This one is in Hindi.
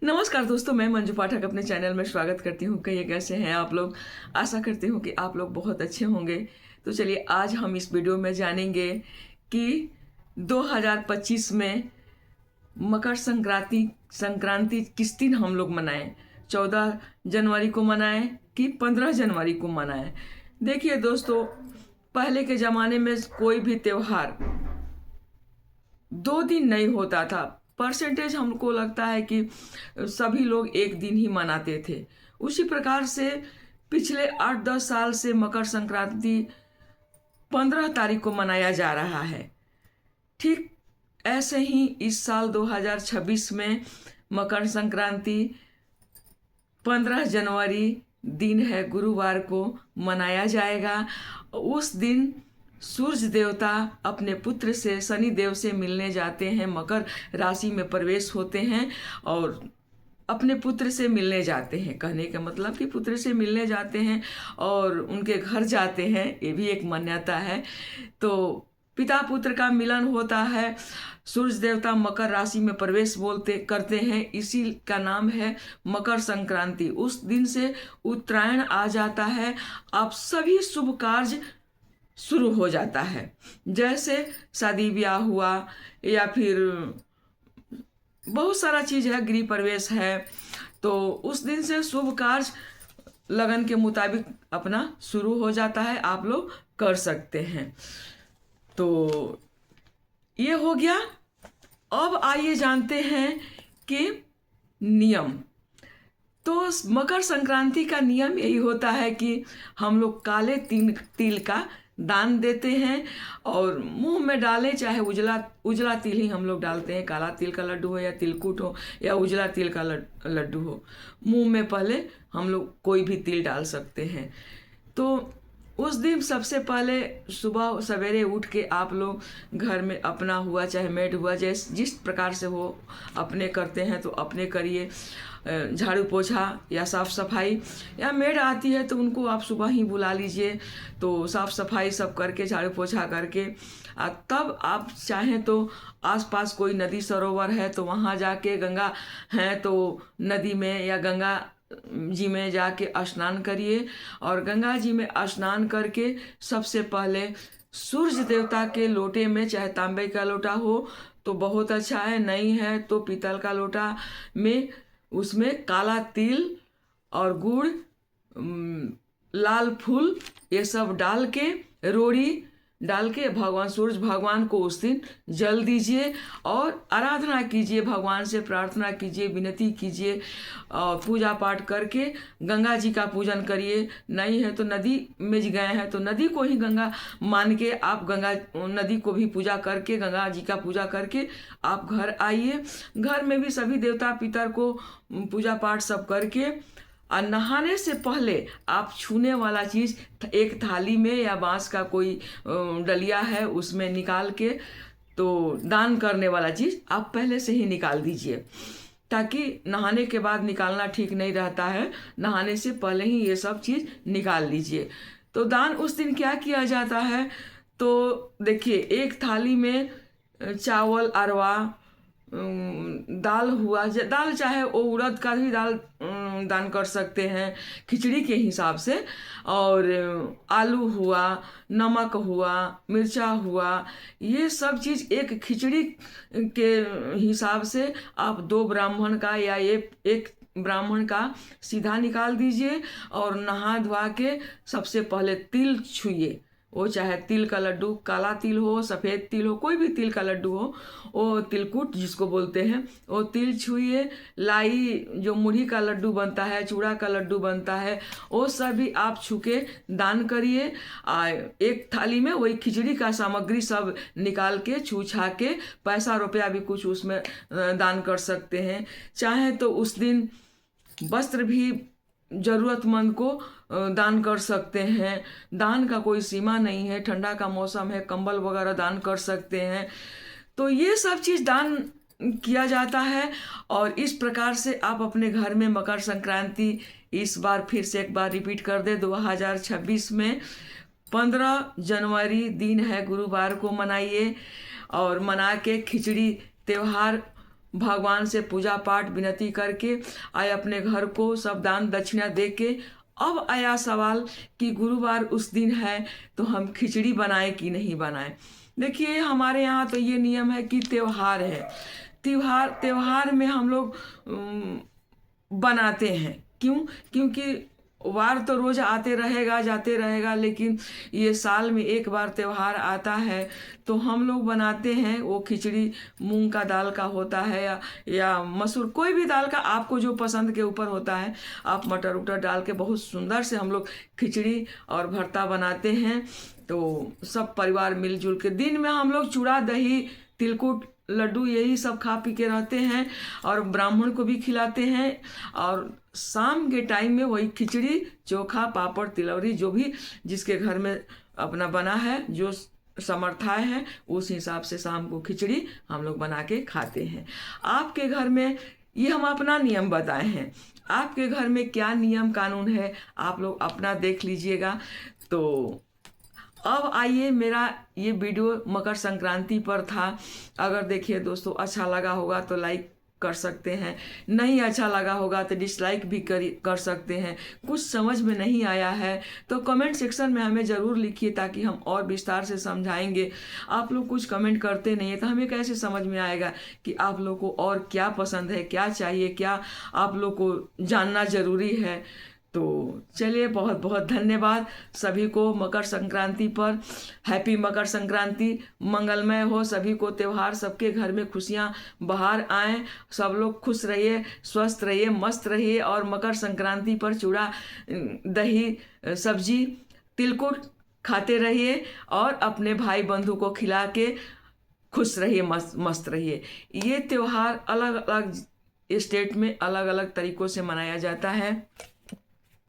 नमस्कार दोस्तों, मैं मंजू पाठक अपने चैनल में स्वागत करती हूँ। कहिए कैसे हैं आप लोग। आशा करती हूँ कि आप लोग बहुत अच्छे होंगे। तो चलिए आज हम इस वीडियो में जानेंगे कि 2025 में मकर संक्रांति संक्रांति किस दिन हम लोग मनाएं। 14 जनवरी को मनाएं कि 15 जनवरी को मनाएं। देखिए दोस्तों, पहले के ज़माने में कोई भी त्यौहार 2 दिन नहीं होता था। परसेंटेज हमको लगता है कि सभी लोग एक दिन ही मनाते थे। उसी प्रकार से पिछले 8-10 साल से मकर संक्रांति 15 तारीख को मनाया जा रहा है। ठीक ऐसे ही इस साल 2026 में मकर संक्रांति 15 जनवरी दिन है, गुरुवार को मनाया जाएगा। उस दिन सूर्य देवता अपने पुत्र से शनि देव से मिलने जाते हैं, मकर राशि में प्रवेश होते हैं और अपने पुत्र से मिलने जाते हैं। कहने का मतलब कि पुत्र से मिलने जाते हैं और उनके घर जाते हैं, ये भी एक मान्यता है। तो पिता पुत्र का मिलन होता है। सूर्य देवता मकर राशि में प्रवेश करते हैं, इसी का नाम है मकर संक्रांति। उस दिन से उत्तरायण आ जाता है। आप सभी शुभ कार्य शुरू हो जाता है, जैसे शादी ब्याह हुआ या फिर बहुत सारा चीज़ है, गृह प्रवेश है। तो उस दिन से शुभ कार्य लगन के मुताबिक अपना शुरू हो जाता है, आप लोग कर सकते हैं। तो ये हो गया। अब आइए जानते हैं कि नियम। तो मकर संक्रांति का नियम यही होता है कि हम लोग काले तिल का दान देते हैं और मुंह में डालें, चाहे उजला तिल ही हम लोग डालते हैं। काला तिल का लड्डू हो या तिलकुट हो या उजला तिल का लड्डू हो, मुंह में पहले हम लोग कोई भी तिल डाल सकते हैं। तो उस दिन सबसे पहले सुबह सवेरे उठ के आप लोग घर में अपना हुआ, चाहे मेड हुआ, जिस प्रकार से हो अपने करते हैं तो अपने करिए। झाड़ू पोछा या साफ़ सफाई, या मेड आती है तो उनको आप सुबह ही बुला लीजिए। तो साफ़ सफाई सब करके, झाड़ू पोछा करके तब आप चाहें तो आसपास कोई नदी सरोवर है तो वहाँ जाके, गंगा है तो नदी में या गंगा जी में जाके स्नान करिए। और गंगा जी में स्नान करके सबसे पहले सूर्य देवता के लोटे में, चाहे तांबे का लोटा हो तो बहुत अच्छा है, नहीं है तो पीतल का लोटा में, उसमें काला तिल और गुड़, लाल फूल, ये सब डाल के, रोड़ी डाल के भगवान सूर्य भगवान को उस दिन जल दीजिए और आराधना कीजिए, भगवान से प्रार्थना कीजिए, विनती कीजिए और पूजा पाठ करके गंगा जी का पूजन करिए। नहीं है तो नदी में गए हैं तो नदी को ही गंगा मान के आप गंगा नदी को भी पूजा करके, गंगा जी का पूजा करके आप घर आइए। घर में भी सभी देवता पितर को पूजा पाठ सब करके, और नहाने से पहले आप छूने वाला चीज़ एक थाली में या बांस का कोई डलिया है उसमें निकाल के, तो दान करने वाला चीज़ आप पहले से ही निकाल दीजिए, ताकि नहाने के बाद निकालना ठीक नहीं रहता है। नहाने से पहले ही ये सब चीज़ निकाल लीजिए। तो दान उस दिन क्या किया जाता है, तो देखिए, एक थाली में चावल, अरवा, दाल हुआ, दाल चाहे वो उड़द का भी दाल दान कर सकते हैं खिचड़ी के हिसाब से, और आलू हुआ, नमक हुआ, मिर्चा हुआ, ये सब चीज़ एक खिचड़ी के हिसाब से आप 2 ब्राह्मण का या एक ब्राह्मण का सीधा निकाल दीजिए। और नहा धोवा के सबसे पहले तिल छूइए। वो चाहे तिल का लड्डू, काला तिल हो, सफ़ेद तिल हो, कोई भी तिल का लड्डू हो, वो तिलकुट जिसको बोलते हैं, वो तिल छूइए। लाई जो मुरही का लड्डू बनता है, चूड़ा का लड्डू बनता है, वो सब भी आप छू के दान करिए। एक थाली में वही खिचड़ी का सामग्री सब निकाल के छू छा के, पैसा रुपया भी कुछ उसमें दान कर सकते हैं। चाहे तो उस दिन वस्त्र भी ज़रूरतमंद को दान कर सकते हैं। दान का कोई सीमा नहीं है, ठंडा का मौसम है, कंबल वगैरह दान कर सकते हैं। तो ये सब चीज़ दान किया जाता है। और इस प्रकार से आप अपने घर में मकर संक्रांति, इस बार फिर से एक बार रिपीट कर दे, 2026 में 15 जनवरी दिन है, गुरुवार को मनाइए और मना के खिचड़ी त्यौहार भगवान से पूजा पाठ विनती करके आए अपने घर को सब दान दक्षिणा दे के अब आया सवाल कि गुरुवार उस दिन है तो हम खिचड़ी बनाएं कि नहीं बनाएं। देखिए हमारे यहाँ तो ये नियम है कि त्योहार है, त्योहार में हम लोग बनाते हैं। क्यों? क्योंकि वार तो रोज आते रहेगा जाते रहेगा, लेकिन ये साल में एक बार त्योहार आता है तो हम लोग बनाते हैं। वो खिचड़ी मूंग का दाल का होता है या मसूर, कोई भी दाल का आपको जो पसंद के ऊपर होता है, आप मटर उटर डाल के बहुत सुंदर से हम लोग खिचड़ी और भरता बनाते हैं। तो सब परिवार मिलजुल के दिन में हम लोग चूड़ा दही तिलकुट लड्डू यही सब खा पी के रहते हैं और ब्राह्मण को भी खिलाते हैं। और शाम के टाइम में वही खिचड़ी चोखा पापड़ तिलौरी जो भी जिसके घर में अपना बना है, जो समर्थाय है, उस हिसाब से शाम को खिचड़ी हम लोग बना के खाते हैं। आपके घर में ये हम अपना नियम बताए हैं, आपके घर में क्या नियम कानून है आप लोग अपना देख लीजिएगा। तो अब आइए, मेरा ये वीडियो मकर संक्रांति पर था। अगर देखिए दोस्तों अच्छा लगा होगा तो लाइक कर सकते हैं, नहीं अच्छा लगा होगा तो डिसलाइक भी कर सकते हैं। कुछ समझ में नहीं आया है तो कमेंट सेक्शन में हमें ज़रूर लिखिए ताकि हम और विस्तार से समझाएंगे। आप लोग कुछ कमेंट करते नहीं है तो हमें कैसे समझ में आएगा कि आप लोग को और क्या पसंद है, क्या चाहिए, क्या आप लोग को जानना ज़रूरी है। तो चलिए, बहुत बहुत धन्यवाद सभी को मकर संक्रांति पर। हैप्पी मकर संक्रांति, मंगलमय हो सभी को त्यौहार, सबके घर में खुशियाँ बाहर आएँ, सब लोग खुश रहिए, स्वस्थ रहिए, मस्त रहिए। और मकर संक्रांति पर चूड़ा दही सब्जी तिलकुट खाते रहिए और अपने भाई बंधु को खिला के खुश रहिए, मस्त रहिए। ये त्यौहार अलग अलग स्टेट में अलग अलग तरीक़ों से मनाया जाता है।